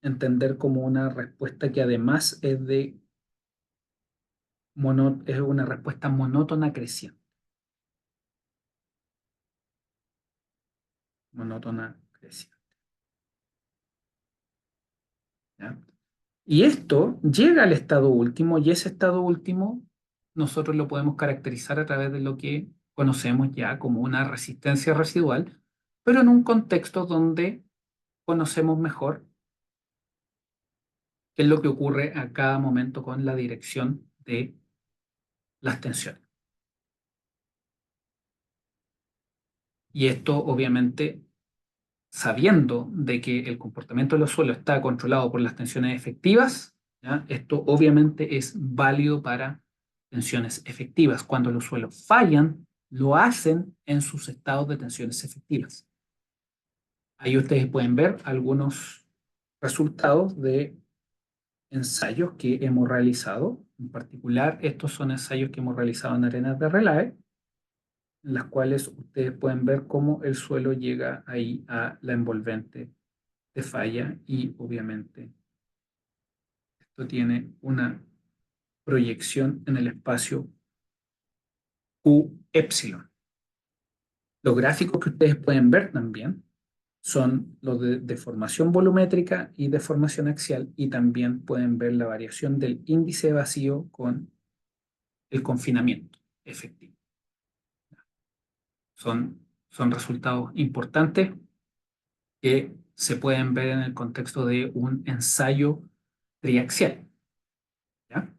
entender como una respuesta que además es una respuesta monótona creciente. Monótona creciente. ¿Ya? Y esto llega al estado último y ese estado último nosotros lo podemos caracterizar a través de lo que conocemos ya como una resistencia residual, pero en un contexto donde conocemos mejor qué es lo que ocurre a cada momento con la dirección de las tensiones. Y esto obviamente sabiendo de que el comportamiento de los suelos está controlado por las tensiones efectivas, ¿ya? Esto obviamente es válido para tensiones efectivas. Cuando los suelos fallan, lo hacen en sus estados de tensiones efectivas. Ahí ustedes pueden ver algunos resultados de ensayos que hemos realizado. En particular, estos son ensayos que hemos realizado en arenas de Relae, en las cuales ustedes pueden ver cómo el suelo llega ahí a la envolvente de falla y obviamente esto tiene una proyección en el espacio Q epsilon. Los gráficos que ustedes pueden ver también son los de deformación volumétrica y deformación axial y también pueden ver la variación del índice de vacío con el confinamiento efectivo. Son resultados importantes que se pueden ver en el contexto de un ensayo triaxial. ¿Ya?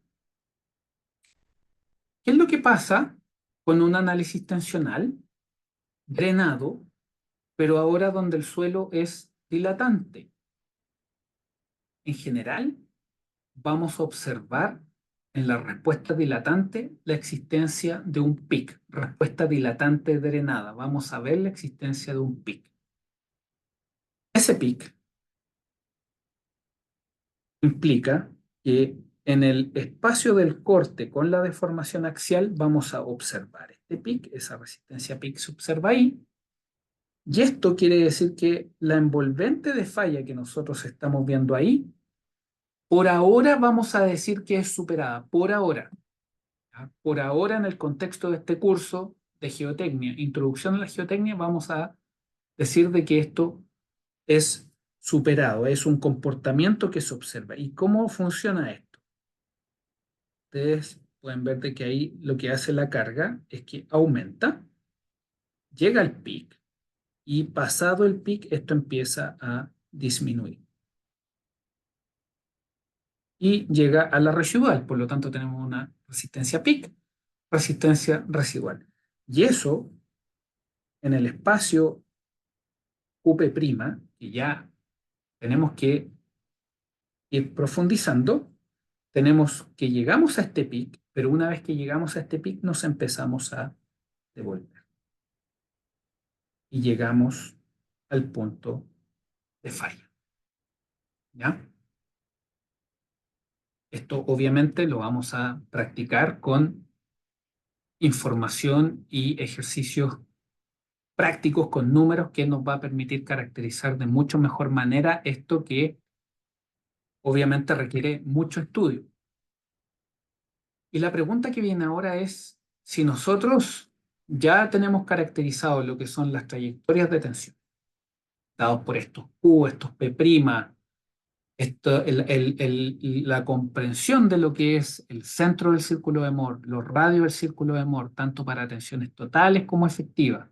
¿Qué es lo que pasa con un análisis tensional drenado, pero ahora donde el suelo es dilatante? En general, vamos a observar en la respuesta dilatante la existencia de un PIC, respuesta dilatante drenada. Vamos a ver la existencia de un PIC. Ese PIC implica que en el espacio del corte con la deformación axial vamos a observar este PIC, esa resistencia PIC se observa ahí, y esto quiere decir que la envolvente de falla que nosotros estamos viendo ahí, por ahora vamos a decir que es superada, por ahora. ¿Ya? Por ahora en el contexto de este curso de geotecnia, introducción a la geotecnia, vamos a decir de que esto es superado, es un comportamiento que se observa. ¿Y cómo funciona esto? Ustedes pueden ver de que ahí lo que hace la carga es que aumenta, llega al pic y, pasado el pic, esto empieza a disminuir. y llega a la residual. Por lo tanto, tenemos una resistencia peak, resistencia residual. Y eso, en el espacio UP', que ya tenemos que ir profundizando, tenemos que llegamos a este peak, pero una vez que llegamos a este peak nos empezamos a devolver. Y llegamos al punto de falla. ¿Ya? Esto obviamente lo vamos a practicar con información y ejercicios prácticos con números que nos va a permitir caracterizar de mucho mejor manera esto que obviamente requiere mucho estudio. Y la pregunta que viene ahora es si nosotros ya tenemos caracterizado lo que son las trayectorias de tensión, dados por estos Q, estos P', la comprensión de lo que es el centro del círculo de Moore, los radios del círculo de Moore, tanto para tensiones totales como efectivas,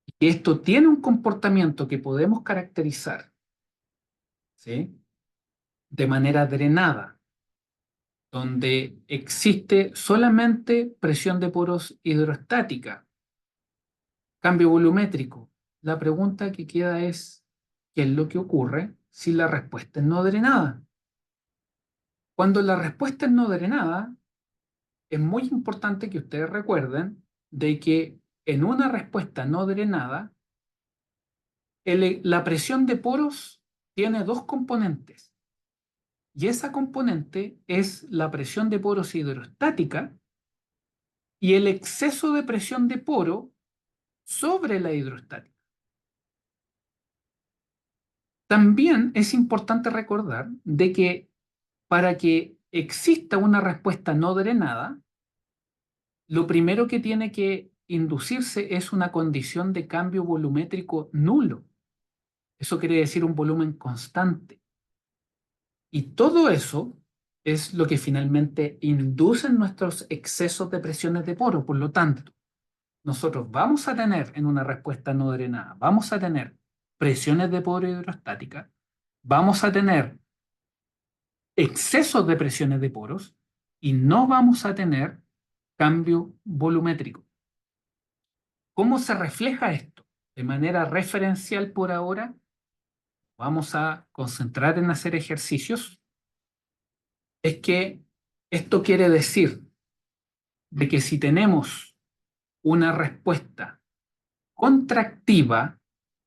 y que esto tiene un comportamiento que podemos caracterizar, ¿sí?, de manera drenada, donde existe solamente presión de poros hidrostática, cambio volumétrico. La pregunta que queda es, ¿qué es lo que ocurre si la respuesta es no drenada? Cuando la respuesta es no drenada, es muy importante que ustedes recuerden de que en una respuesta no drenada, la presión de poros tiene dos componentes. Y esa componente es la presión de poros hidrostática y el exceso de presión de poro sobre la hidrostática. También es importante recordar de que para que exista una respuesta no drenada, lo primero que tiene que inducirse es una condición de cambio volumétrico nulo. Eso quiere decir un volumen constante. Y todo eso es lo que finalmente induce nuestros excesos de presiones de poro. Por lo tanto, nosotros vamos a tener en una respuesta no drenada, vamos a tener presiones de poro hidrostática, vamos a tener excesos de presiones de poros y no vamos a tener cambio volumétrico. ¿Cómo se refleja esto? De manera referencial por ahora, vamos a concentrar en hacer ejercicios. Es que esto quiere decir de que si tenemos una respuesta contractiva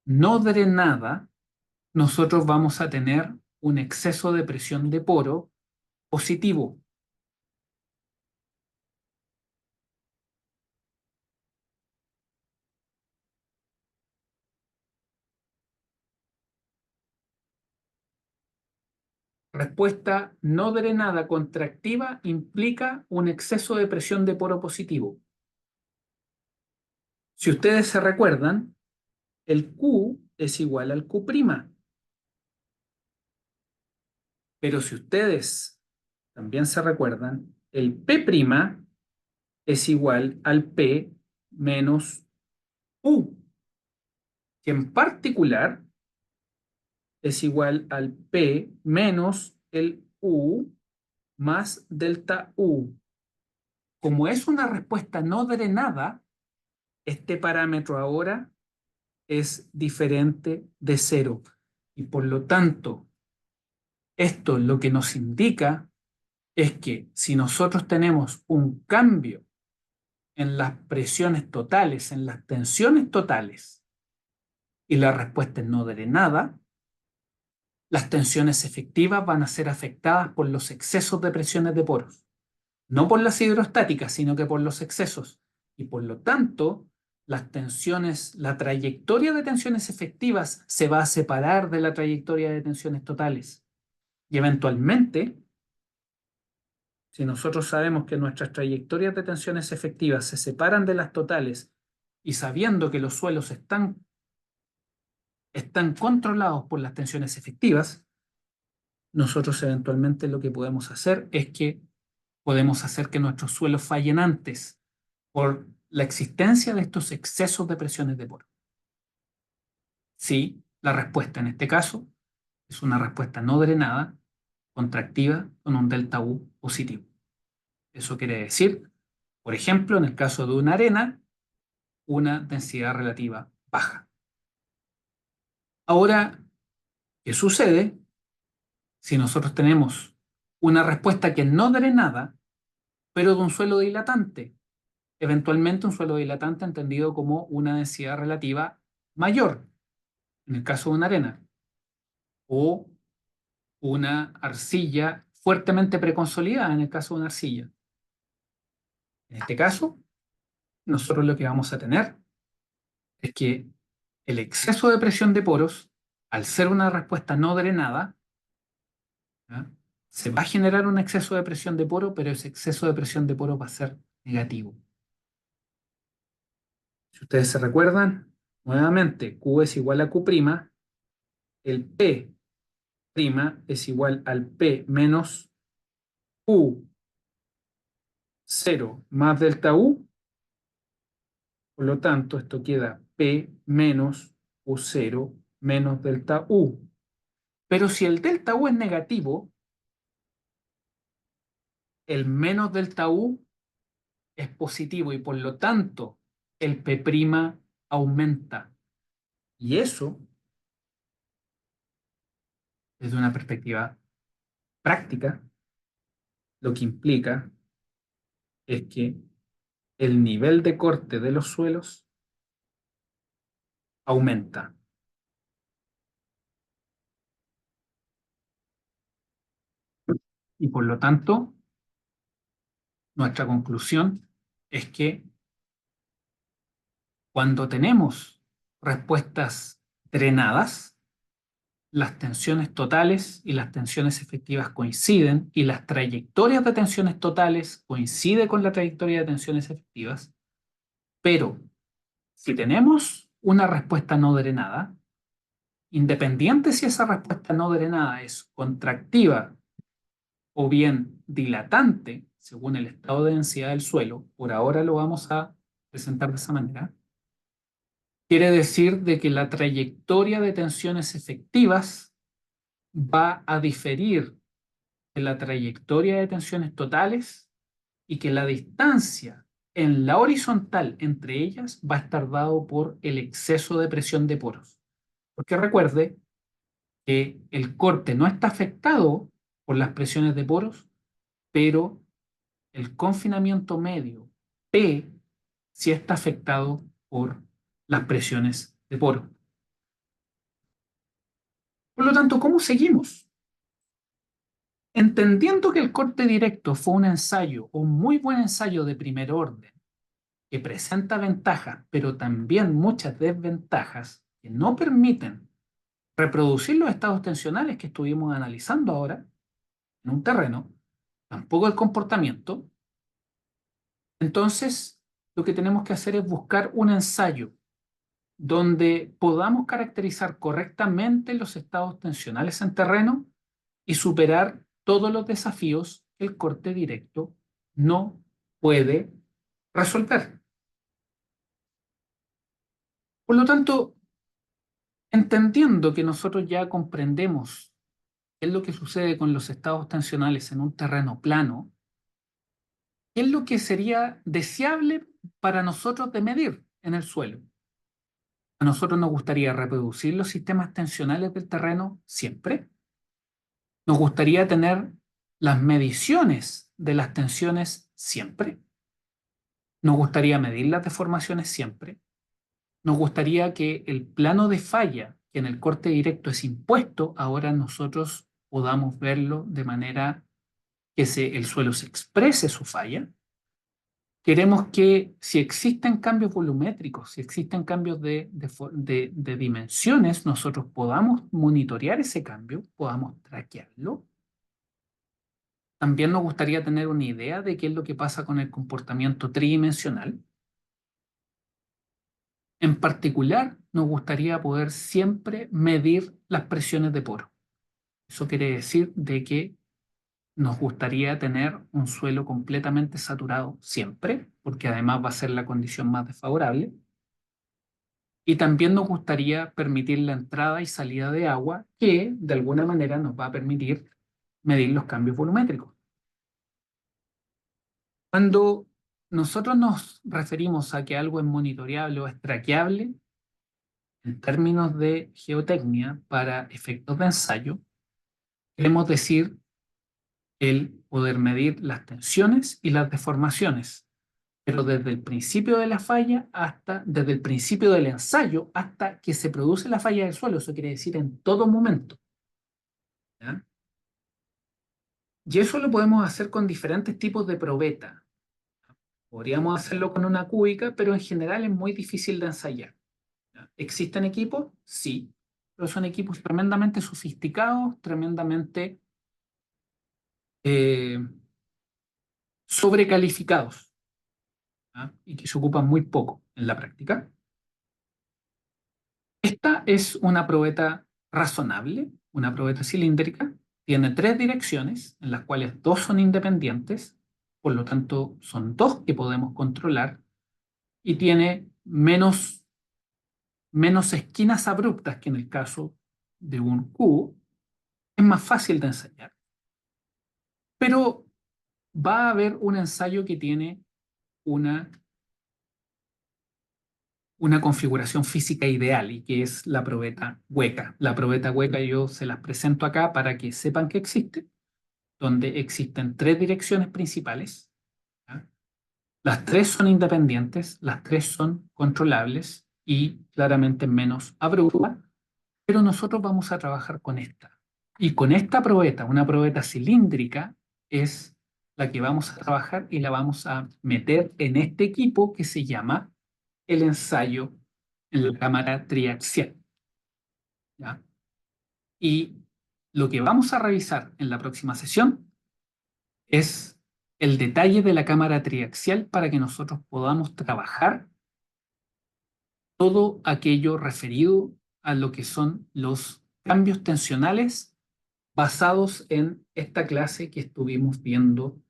no drenada, nosotros vamos a tener un exceso de presión de poro positivo. Respuesta no drenada contractiva implica un exceso de presión de poro positivo. Si ustedes se recuerdan, el Q es igual al Q', pero si ustedes también se recuerdan, el P' es igual al P menos U, que en particular es igual al P menos el U más delta U. Como es una respuesta no drenada, este parámetro ahora es diferente de cero. Y por lo tanto, esto lo que nos indica es que si nosotros tenemos un cambio en las presiones totales, en las tensiones totales, y la respuesta es no drenada, las tensiones efectivas van a ser afectadas por los excesos de presiones de poros. No por las hidrostáticas, sino que por los excesos. Y por lo tanto, las tensiones, la trayectoria de tensiones efectivas se va a separar de la trayectoria de tensiones totales. Y eventualmente, si nosotros sabemos que nuestras trayectorias de tensiones efectivas se separan de las totales y sabiendo que los suelos están controlados por las tensiones efectivas, nosotros eventualmente lo que podemos hacer es que podemos hacer que nuestros suelos fallen antes por la existencia de estos excesos de presiones de poro. Sí, la respuesta en este caso es una respuesta no drenada contractiva con un delta U positivo. Eso quiere decir, por ejemplo, en el caso de una arena, una densidad relativa baja. Ahora, ¿qué sucede si nosotros tenemos una respuesta que no drenada, pero de un suelo dilatante? Eventualmente un suelo dilatante entendido como una densidad relativa mayor, en el caso de una arena, o una arcilla fuertemente preconsolidada, en el caso de una arcilla. En este caso, nosotros lo que vamos a tener es que el exceso de presión de poros, al ser una respuesta no drenada, ¿ya?, se va a generar un exceso de presión de poro, pero ese exceso de presión de poro va a ser negativo. Si ustedes se recuerdan, nuevamente, Q es igual a Q', el P' es igual al P menos Q0 más delta U. Por lo tanto, esto queda P menos U0 menos delta U. Pero si el delta U es negativo, el menos delta U es positivo y por lo tanto el P' aumenta. Y eso, desde una perspectiva práctica, lo que implica es que el nivel de corte de los suelos aumenta. Y por lo tanto, nuestra conclusión es que cuando tenemos respuestas drenadas, las tensiones totales y las tensiones efectivas coinciden y las trayectorias de tensiones totales coinciden con la trayectoria de tensiones efectivas, pero si tenemos una respuesta no drenada, independiente si esa respuesta no drenada es contractiva o bien dilatante, según el estado de densidad del suelo, por ahora lo vamos a presentar de esa manera, quiere decir de que la trayectoria de tensiones efectivas va a diferir de la trayectoria de tensiones totales y que la distancia en la horizontal entre ellas va a estar dado por el exceso de presión de poros. Porque recuerde que el corte no está afectado por las presiones de poros, pero el confinamiento medio P sí está afectado por las presiones de poro. Por lo tanto, ¿cómo seguimos? Entendiendo que el corte directo fue un ensayo, un muy buen ensayo de primer orden, que presenta ventajas, pero también muchas desventajas que no permiten reproducir los estados tensionales que estuvimos analizando ahora en un terreno, tampoco el comportamiento. Entonces, lo que tenemos que hacer es buscar un ensayo donde podamos caracterizar correctamente los estados tensionales en terreno y superar todos los desafíos que el corte directo no puede resolver. Por lo tanto, entendiendo que nosotros ya comprendemos qué es lo que sucede con los estados tensionales en un terreno plano, ¿qué es lo que sería deseable para nosotros de medir en el suelo? A nosotros nos gustaría reproducir los sistemas tensionales del terreno siempre. Nos gustaría tener las mediciones de las tensiones siempre. Nos gustaría medir las deformaciones siempre. Nos gustaría que el plano de falla que en el corte directo es impuesto, ahora nosotros podamos verlo de manera que el suelo se exprese su falla. Queremos que si existen cambios volumétricos, si existen cambios de dimensiones, nosotros podamos monitorear ese cambio, podamos traquearlo. También nos gustaría tener una idea de qué es lo que pasa con el comportamiento tridimensional. En particular, nos gustaría poder siempre medir las presiones de poro. Eso quiere decir de que nos gustaría tener un suelo completamente saturado siempre, porque además va a ser la condición más desfavorable. Y también nos gustaría permitir la entrada y salida de agua, que de alguna manera nos va a permitir medir los cambios volumétricos. Cuando nosotros nos referimos a que algo es monitoreable o es traqueable, en términos de geotecnia, para efectos de ensayo, queremos decir el poder medir las tensiones y las deformaciones, pero desde el principio de la falla desde el principio del ensayo hasta que se produce la falla del suelo, eso quiere decir en todo momento. ¿Ya? Y eso lo podemos hacer con diferentes tipos de probeta. Podríamos hacerlo con una cúbica, pero en general es muy difícil de ensayar. ¿Ya? ¿Existen equipos? Sí, pero son equipos tremendamente sofisticados, tremendamente eh, sobrecalificados, ¿ya? Y que se ocupan muy poco en la práctica. Esta es una probeta razonable, una probeta cilíndrica. Tiene tres direcciones, en las cuales dos son independientes, por lo tanto son dos que podemos controlar, y tiene menos esquinas abruptas que en el caso de un cubo. Es más fácil de ensayar. Pero va a haber un ensayo que tiene una una configuración física ideal y que es la probeta hueca. La probeta hueca yo se las presento acá para que sepan que existe, donde existen tres direcciones principales. ¿Ya? Las tres son independientes, las tres son controlables y claramente menos abruptas, pero nosotros vamos a trabajar con esta. Y con esta probeta, una probeta cilíndrica, es la que vamos a trabajar y la vamos a meter en este equipo que se llama el ensayo en la cámara triaxial. ¿Ya? Y lo que vamos a revisar en la próxima sesión es el detalle de la cámara triaxial para que nosotros podamos trabajar todo aquello referido a lo que son los cambios tensionales basados en esta clase que estuvimos viendo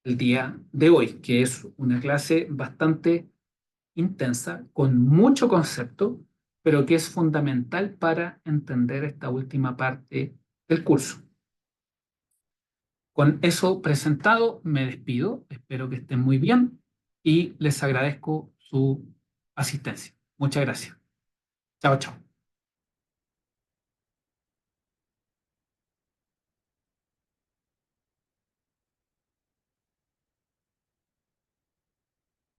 el día de hoy, que es una clase bastante intensa, con mucho concepto, pero que es fundamental para entender esta última parte del curso. Con eso presentado, me despido. Espero que estén muy bien y les agradezco su asistencia. Muchas gracias. Chao, chao.